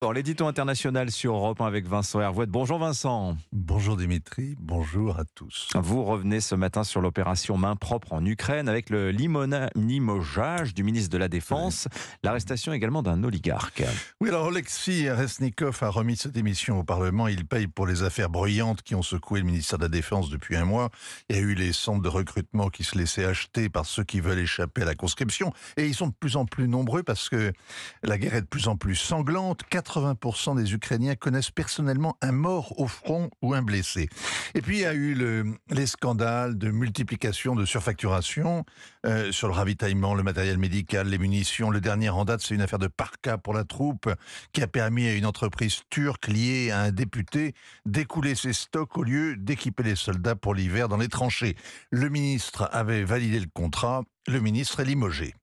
Dans l'édito international sur Europe 1 avec Vincent Hervouette. Bonjour Vincent. Bonjour Dimitri, bonjour à tous. Vous revenez ce matin sur l'opération main propre en Ukraine avec le limogeage du ministre de la Défense, l'arrestation également d'un oligarque. Oui, alors Oleksiy Reznikov a remis sa démission au Parlement. Il paye pour les affaires bruyantes qui ont secoué le ministère de la Défense depuis un mois. Il y a eu les centres de recrutement qui se laissaient acheter par ceux qui veulent échapper à la conscription. Et ils sont de plus en plus nombreux parce que la guerre est de plus en plus sanglante. 80% des Ukrainiens connaissent personnellement un mort au front ou un blessé. Et puis il y a eu les scandales de multiplication de surfacturation sur le ravitaillement, le matériel médical, les munitions. Le dernier en date, c'est une affaire de parka pour la troupe qui a permis à une entreprise turque liée à un député d'écouler ses stocks au lieu d'équiper les soldats pour l'hiver dans les tranchées. Le ministre avait validé le contrat, le ministre est limogé.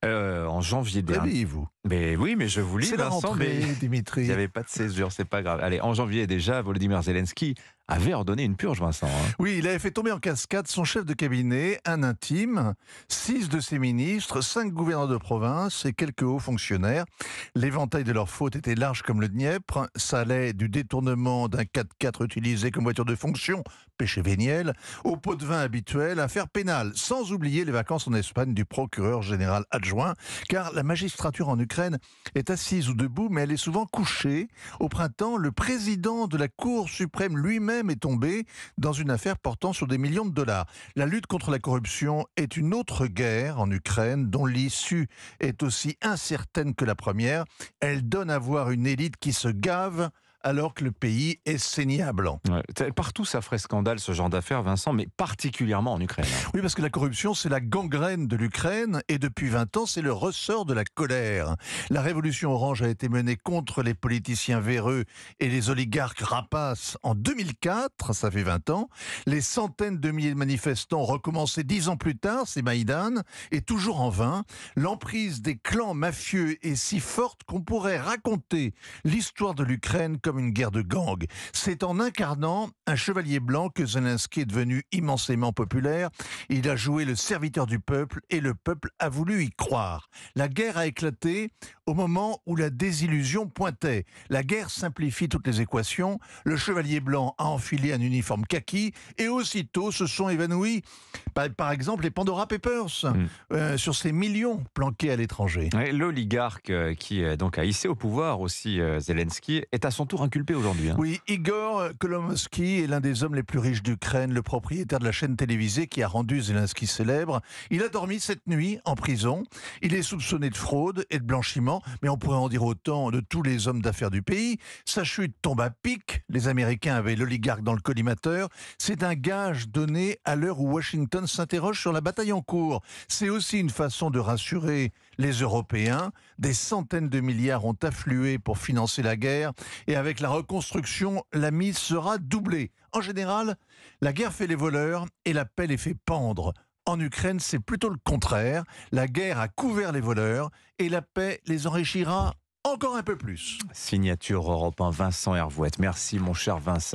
En janvier dernier. Réveillez-vous. Mais oui, mais je vous lis, C'est la Vincent, rentrée, mais Dimitri. il n'y avait pas de césure, c'est pas grave. Allez, en janvier déjà, Volodymyr Zelensky avait ordonné une purge, Vincent. Oui, il avait fait tomber en cascade son chef de cabinet, un intime, 6 de ses ministres, 5 gouverneurs de province et quelques hauts fonctionnaires. L'éventail de leurs fautes était large comme le Dniepr. Ça allait du détournement d'un 4x4 utilisé comme voiture de fonction, péché véniel, au pot de vin habituel, affaire pénale, sans oublier les vacances en Espagne du procureur général adjoint, car la magistrature en Ukraine est assise ou debout, mais elle est souvent couchée. Au printemps, le président de la Cour suprême lui-même est tombé dans une affaire portant sur des millions de dollars. La lutte contre la corruption est une autre guerre en Ukraine dont l'issue est aussi incertaine que la première. Elle donne à voir une élite qui se gave alors que le pays est saigné à blanc. Ouais. Partout, ça ferait scandale, ce genre d'affaires, Vincent, mais particulièrement en Ukraine. Oui, parce que la corruption, c'est la gangrène de l'Ukraine, et depuis 20 ans, c'est le ressort de la colère. La révolution orange a été menée contre les politiciens véreux et les oligarques rapaces en 2004, ça fait 20 ans. Les centaines de milliers de manifestants ont recommencé 10 ans plus tard, c'est Maïdan, et toujours en vain. L'emprise des clans mafieux est si forte qu'on pourrait raconter l'histoire de l'Ukraine comme une guerre de gangs. C'est en incarnant un chevalier blanc que Zelensky est devenu immensément populaire. Il a joué le serviteur du peuple et le peuple a voulu y croire. La guerre a éclaté au moment où la désillusion pointait. La guerre simplifie toutes les équations. Le chevalier blanc a enfilé un uniforme kaki et aussitôt se sont évanouis, par exemple, les Pandora Papers sur ces millions planqués à l'étranger. L'oligarque qui donc a hissé au pouvoir aussi Zelensky est à son tour inculpé aujourd'hui. Oui, Igor Kolomoïski est l'un des hommes les plus riches d'Ukraine, le propriétaire de la chaîne télévisée qui a rendu Zelensky célèbre. Il a dormi cette nuit en prison. Il est soupçonné de fraude et de blanchiment, mais on pourrait en dire autant de tous les hommes d'affaires du pays. Sa chute tombe à pic. Les Américains avaient l'oligarque dans le collimateur. C'est un gage donné à l'heure où Washington s'interroge sur la bataille en cours. C'est aussi une façon de rassurer les Européens. Des centaines de milliards ont afflué pour financer la guerre et avec la reconstruction, la mise sera doublée. En général, la guerre fait les voleurs et la paix les fait pendre. En Ukraine, c'est plutôt le contraire. La guerre a couvert les voleurs et la paix les enrichira encore un peu plus. Signature Europe 1, Vincent Hervouette. Merci mon cher Vincent.